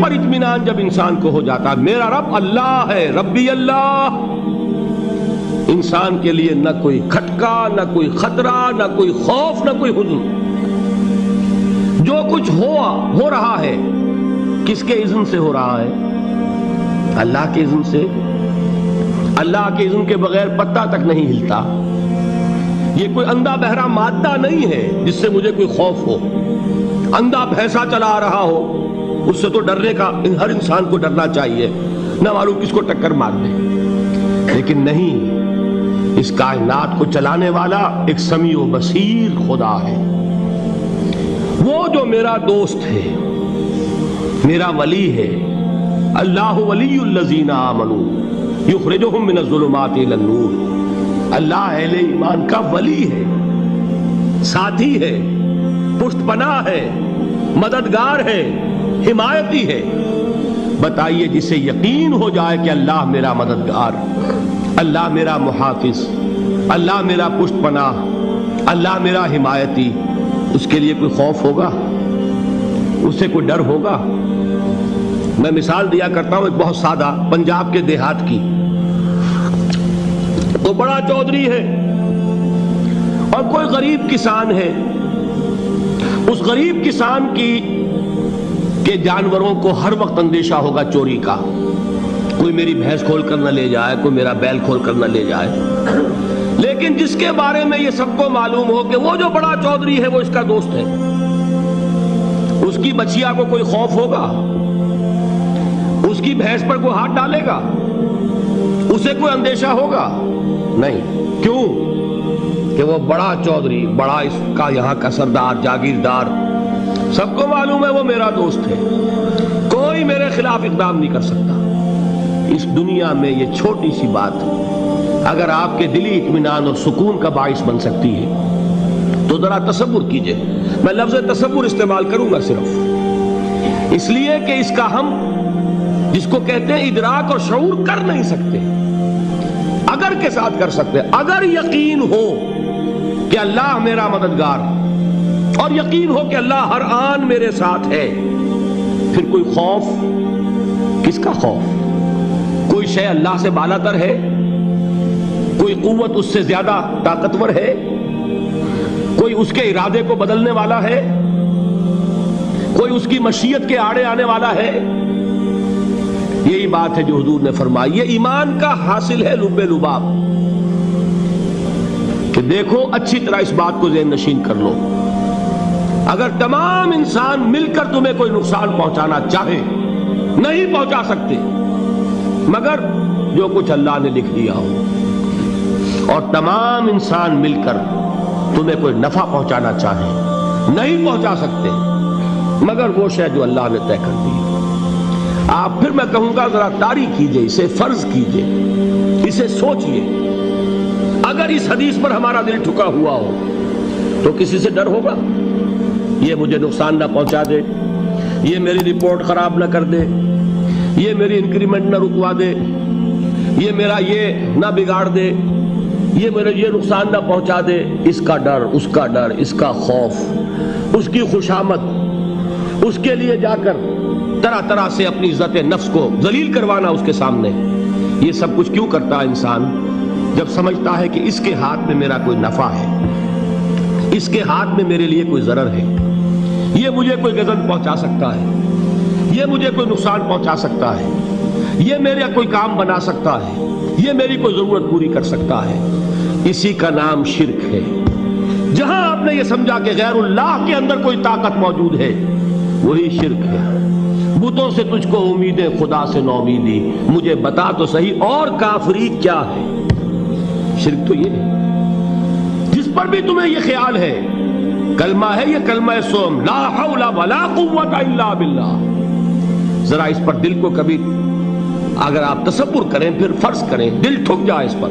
پر اطمینان جب انسان کو ہو جاتا، میرا رب اللہ ہے، ربی اللہ، انسان کے لیے نہ کوئی کھٹکا، نہ کوئی خطرہ، نہ کوئی خوف، نہ کوئی حزن۔ جو کچھ ہو رہا ہے کس کے اذن سے ہو رہا ہے؟ اللہ کے اذن سے۔ اللہ کے اذن کے بغیر پتا تک نہیں ہلتا۔ یہ کوئی اندھا بہرا مادہ نہیں ہے جس سے مجھے کوئی خوف ہو۔ اندھا بھینسا چلا آ رہا ہو اس سے تو ڈرنے کا ہر انسان کو ڈرنا چاہیے، نہ معلوم کس کو ٹکر مار دے۔ لیکن نہیں، اس کائنات کو چلانے والا ایک سمیع و بصیر خدا ہے، وہ جو میرا دوست ہے، میرا ولی ہے۔ اللہ ولی الذین آمنوا یخرجہم من الظلمات الی النور۔ اللہ اہل ایمان کا ولی ہے، ساتھی ہے، پشت پناہ ہے، مددگار ہے، حمایتی ہے۔ بتائیے جسے یقین ہو جائے کہ اللہ میرا مددگار، اللہ میرا محافظ، اللہ میرا پشت پناہ، اللہ میرا حمایتی، اس کے لیے کوئی خوف ہوگا؟ اس سے کوئی ڈر ہوگا؟ میں مثال دیا کرتا ہوں ایک بہت سادہ، پنجاب کے دیہات کی۔ وہ بڑا چودھری ہے اور کوئی غریب کسان ہے۔ اس غریب کسان کے جانوروں کو ہر وقت اندیشہ ہوگا چوری کا، کوئی میری بھینس کھول کر نہ لے جائے، کوئی میرا بیل کھول کر نہ لے جائے۔ لیکن جس کے بارے میں یہ سب کو معلوم ہو کہ وہ جو بڑا چودھری ہے وہ اس کا دوست ہے، اس کی بچیا کو کوئی خوف ہوگا؟ اس کی بھینس پر کوئی ہاتھ ڈالے گا؟ اسے کوئی اندیشہ ہوگا؟ نہیں۔ کیوں؟ کہ وہ بڑا چودھری، بڑا اس کا یہاں کا سردار، جاگیردار، سب کو معلوم ہے وہ میرا دوست ہے، کوئی میرے خلاف اقدام نہیں کر سکتا۔ اس دنیا میں یہ چھوٹی سی بات اگر آپ کے دلی اطمینان اور سکون کا باعث بن سکتی ہے تو ذرا تصور کیجئے۔ میں لفظ تصور استعمال کروں گا صرف اس لیے کہ اس کا ہم جس کو کہتے ہیں ادراک اور شعور کر نہیں سکتے، اگر کے ساتھ کر سکتے۔ اگر یقین ہو کہ اللہ میرا مددگار اور یقین ہو کہ اللہ ہر آن میرے ساتھ ہے، پھر کوئی خوف، کس کا خوف؟ کوئی شے اللہ سے بالاتر ہے؟ کوئی قوت اس سے زیادہ طاقتور ہے؟ کوئی اس کے ارادے کو بدلنے والا ہے؟ کوئی اس کی مشیت کے آڑے آنے والا ہے؟ یہی بات ہے جو حضور نے فرمائی۔ یہ ایمان کا حاصل ہے لب لباب، کہ دیکھو اچھی طرح اس بات کو ذہن نشین کر لو، اگر تمام انسان مل کر تمہیں کوئی نقصان پہنچانا چاہے نہیں پہنچا سکتے، مگر جو کچھ اللہ نے لکھ دیا ہو، اور تمام انسان مل کر تمہیں کوئی نفع پہنچانا چاہے نہیں پہنچا سکتے، مگر وہ شے جو اللہ نے طے کر دی۔ آپ پھر میں کہوں گا ذرا طاری کیجئے، اسے فرض کیجئے، اسے سوچئے۔ اگر اس حدیث پر ہمارا دل ٹھکا ہوا ہو تو کسی سے ڈر ہوگا؟ یہ مجھے نقصان نہ پہنچا دے، یہ میری رپورٹ خراب نہ کر دے، یہ میری انکریمنٹ نہ رکوا دے، یہ میرا یہ نہ بگاڑ دے، یہ میرے یہ نقصان نہ پہنچا دے۔ اس کا ڈر، اس کا ڈر، اس کا خوف، اس کی خوشامد، اس کے لیے جا کر طرح طرح سے اپنی عزت نفس کو ذلیل کروانا اس کے سامنے، یہ سب کچھ کیوں کرتا ہے انسان؟ جب سمجھتا ہے کہ اس کے ہاتھ میں میرا کوئی نفع ہے، اس کے ہاتھ میں میرے لیے کوئی ضرر ہے، یہ مجھے کوئی غضب پہنچا سکتا ہے، یہ مجھے کوئی نقصان پہنچا سکتا ہے، یہ میرا کوئی کام بنا سکتا ہے، یہ میری کوئی ضرورت پوری کر سکتا ہے، اسی کا نام شرک ہے۔ جہاں آپ نے یہ سمجھا کہ غیر اللہ کے اندر کوئی طاقت موجود ہے، وہی شرک ہے۔ بتوں سے تجھ کو امیدیں، خدا سے نو امیدی، مجھے بتا تو صحیح اور کافری کیا ہے؟ شرک تو یہ ہے جس پر بھی تمہیں یہ خیال ہے، کلمہ ہے یہ کلمہ سوم، لا حول ولا قوت الا باللہ۔ ذرا اس پر دل کو کبھی اگر آپ تصور کریں، پھر فرض کریں، دل ٹھک جائے اس پر،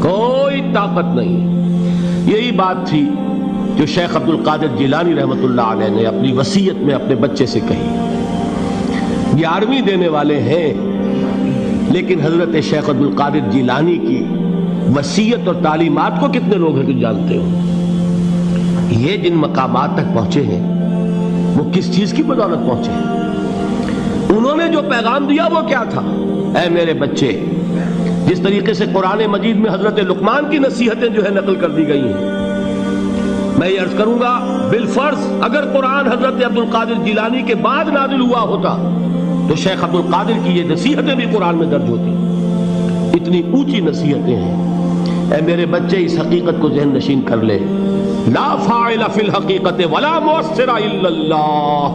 کوئی طاقت نہیں۔ یہی بات تھی جو شیخ عبد القادر جیلانی رحمۃ اللہ علیہ نے اپنی وصیت میں اپنے بچے سے کہی۔ 11ویں دینے والے ہیں، لیکن حضرت شیخ عبد القادر جیلانی کی وصیت اور تعلیمات کو کتنے لوگ ہیں کہ جانتے ہو؟ یہ جن مقامات تک پہنچے ہیں وہ کس چیز کی بدولت پہنچے ہیں؟ جو پیغام دیا وہ کیا تھا؟ اے میرے بچے، جس طریقے سے قرآن مجید میں حضرت لقمان کی نصیحتیں جو ہے نقل کر دی گئی ہیں، میں یہ عرض کروں گا بالفرض اگر قرآن حضرت عبد القادر جیلانی کے بعد نازل ہوا ہوتا تو شیخ عبد القادر کی یہ نصیحتیں بھی قرآن میں درج ہوتی۔ اتنی اونچی نصیحتیں ہیں۔ اے میرے بچے، اس حقیقت کو ذہن نشین کر لے، لا فاعل فی الحقیقت ولا مؤثر الا اللہ۔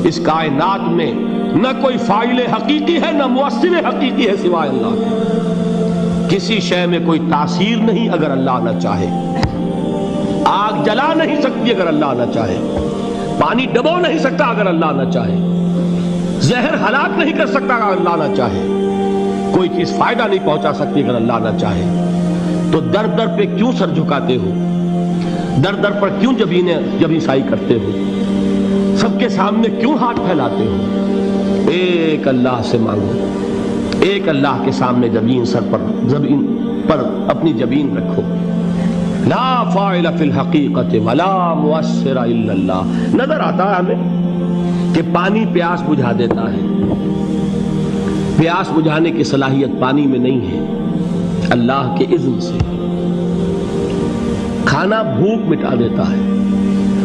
اس کائنات میں نہ کوئی فاعل حقیقی ہے نہ مؤثر حقیقی ہے سوائے اللہ کے۔ کسی شے میں کوئی تاثیر نہیں اگر اللہ نہ چاہے۔ آگ جلا نہیں سکتی اگر اللہ نہ چاہے، پانی ڈبو نہیں سکتا اگر اللہ نہ چاہے، زہر ہلاک نہیں کر سکتا اگر اللہ نہ چاہے، کوئی چیز فائدہ نہیں پہنچا سکتی اگر اللہ نہ چاہے۔ تو در در پہ کیوں سر جھکاتے ہو؟ در در پر کیوں جبیں سائی کرتے ہو؟ سب کے سامنے کیوں ہاتھ پھیلاتے ہو؟ ایک اللہ سے مانگو، ایک اللہ کے سامنے زمین پر اپنی جبین رکھو۔ لا فاعل فی الحقیقت ولا مؤثر الا اللہ۔ نظر آتا ہے ہمیں کہ پانی پیاس بجھا دیتا ہے، پیاس بجھانے کی صلاحیت پانی میں نہیں ہے، اللہ کے اذن سے۔ کھانا بھوک مٹا دیتا ہے،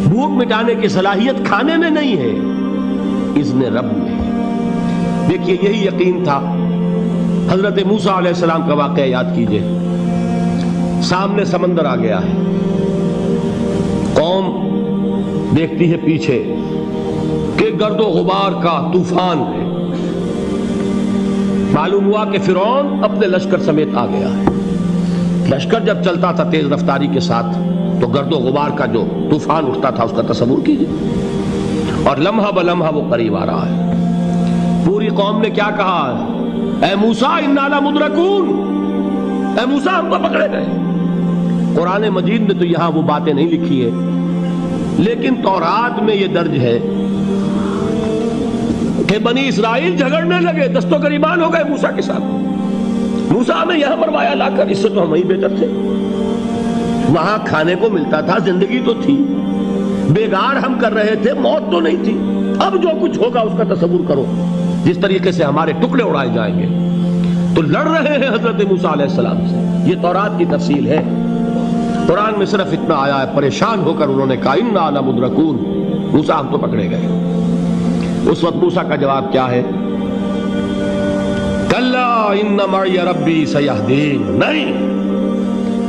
بھوک مٹانے کی صلاحیت کھانے میں نہیں ہے، اذن رب میں۔ دیکھیے یہی یقین تھا حضرت موسیٰ علیہ السلام کا واقعہ یاد کیجئے۔ سامنے سمندر آ گیا ہے، قوم دیکھتی ہے پیچھے کہ گرد و غبار کا طوفان ہے۔ معلوم ہوا کہ فرعون اپنے لشکر سمیت آ گیا ہے۔ لشکر جب چلتا تھا تیز رفتاری کے ساتھ تو گرد و غبار کا جو طوفان اٹھتا تھا اس کا تصور کیجیے، اور لمحہ بلمحہ وہ قریب آ رہا ہے۔ پوری قوم نے کیا کہا؟ اے موسیٰ انا لمدرکون، اے موسیٰ ہم کو پکڑے گئے۔ قرآن مجید نے تو یہاں وہ باتیں نہیں لکھی ہیں، لیکن تورات میں یہ درج ہے کہ بنی اسرائیل جھگڑنے لگے، دست و گریبان ہو گئے موسیٰ کے ساتھ۔ موسیٰ ہمیں یہاں مروایا لا کر، اس سے تو ہم وہیں بہتر تھے، وہاں کھانے کو ملتا تھا، زندگی تو تھی، بیگار ہم کر رہے تھے، موت تو نہیں تھی۔ اب جو کچھ ہوگا اس کا تصور کرو، جس طریقے سے ہمارے ٹکڑے اڑائے جائیں گے۔ تو لڑ رہے ہیں حضرت موسیٰ علیہ السلام سے۔ یہ تورات کی تفصیل ہے۔ قرآن میں صرف اتنا آیا ہے، پریشان ہو کر انہوں نے کہا انا لمدرکون، موسیٰ ہم تو پکڑے گئے۔ اس وقت موسیٰ کا جواب کیا ہے؟ کلا ان معی ربی سیہدین، نہیں،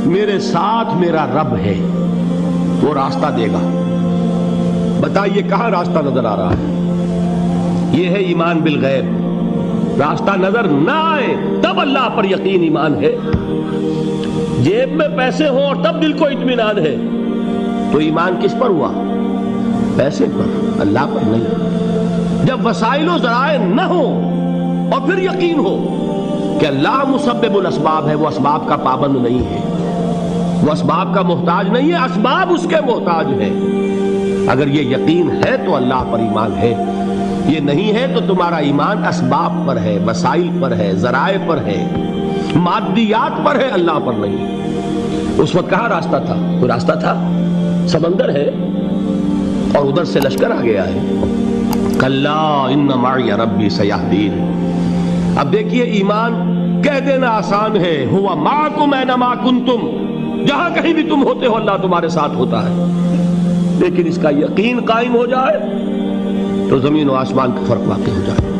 میرے ساتھ میرا رب ہے، وہ راستہ دے گا۔ بتائیے کہاں راستہ نظر آ رہا ہے؟ یہ ہے ایمان بالغیب۔ راستہ نظر نہ آئے تب اللہ پر یقین ایمان ہے۔ جیب میں پیسے ہوں اور تب دل کو اطمینان ہے تو ایمان کس پر ہوا؟ پیسے پر، اللہ پر نہیں۔ جب وسائل و ذرائع نہ ہوں اور پھر یقین ہو کہ اللہ مسبب الاسباب ہے، وہ اسباب کا پابند نہیں ہے، وہ اسباب کا محتاج نہیں ہے، اسباب اس کے محتاج ہیں۔ اگر یہ یقین ہے تو اللہ پر ایمان ہے، یہ نہیں ہے تو تمہارا ایمان اسباب پر ہے، وسائل پر ہے، ذرائع پر ہے، مادیات پر ہے، اللہ پر نہیں۔ اس وقت کہاں راستہ تھا؟ کوئی راستہ تھا؟ سمندر ہے اور ادھر سے لشکر آ گیا ہے۔ کلا ان معی ربی سیہدین۔ اب دیکھیے ایمان کہہ دینا آسان ہے، ہوا معکم اینما کنتم، جہاں کہیں بھی تم ہوتے ہو اللہ تمہارے ساتھ ہوتا ہے، لیکن اس کا یقین قائم ہو جائے تو زمین و آسمان کا فرق واقع ہو جائے۔